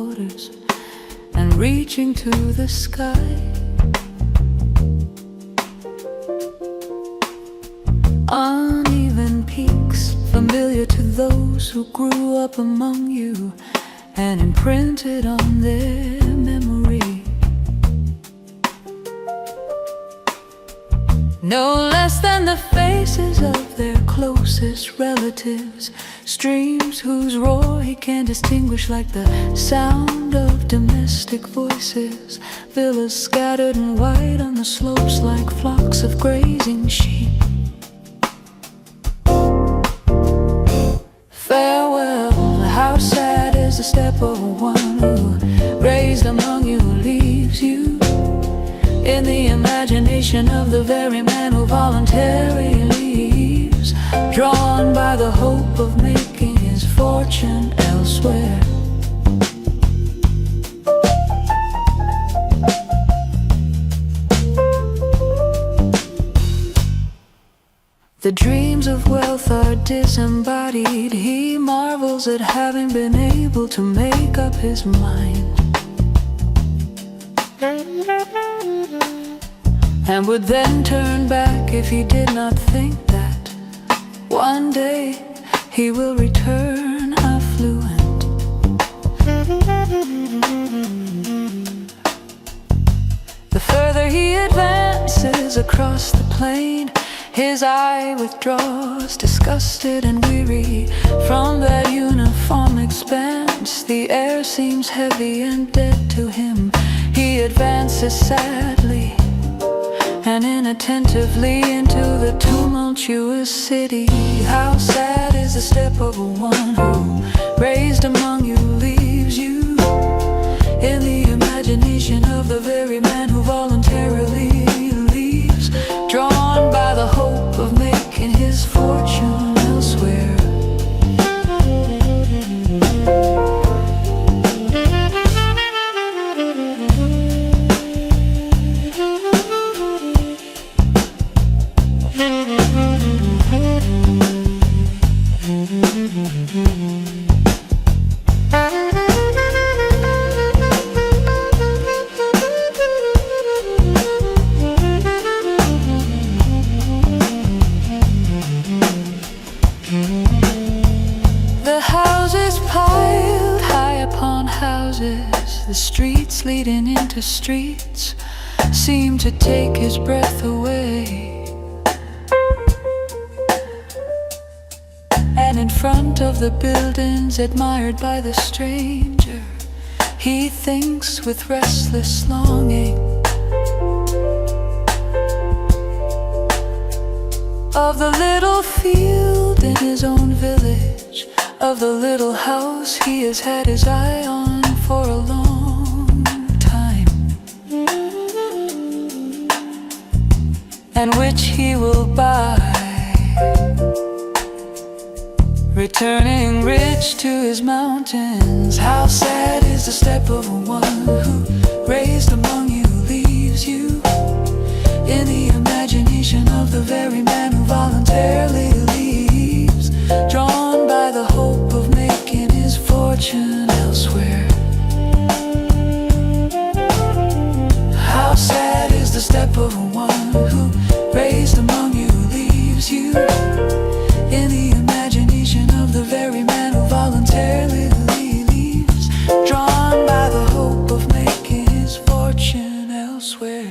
waters and reaching to the sky. Uneven peaks, familiar to those who grew up among you and imprinted on their memory. No less than the faces of their closest relatives, streams whose roar he can distinguish like the sound of domestic voices, villas scattered in white on the slopes like flocks of grazing sheep. Farewell, how sad is the step of one who, raised among you, leaves you in the imagination of the very man who voluntarily leaves, drawn by the hope of making his fortune elsewhere. The dreams of wealth are disembodied. He marvels at having been able to make up his mind, and would then turn back if he did not think that one day he will return affluent. The further he advances across the plain, his eye withdraws, disgusted and weary, from that uniform expanse. The air seems heavy and dead to him. He advances sadly and inattentively into the tumultuous city. How sad is the step of one who, raised among you, leaves you in the imagination of the very man who voluntarily leaves, drawn by the hope of making his fortune elsewhere. The houses piled high upon houses, the streets leading into streets, seem to take his breath away. And in front of the buildings admired by the stranger, he thinks with restless longing of the little field in his own village, of the little house he has had his eye on for a long time, and which he will buy, returning rich to his mountains. How sad is the step of one who, raised among you, leaves you in the imagination of the very man who voluntarily leaves, drawn by the hope of making his fortune elsewhere. How sad is the step of one who, raised among you, leaves you in the imagination of the very man who voluntarily leaves, drawn by the hope of making his fortune elsewhere.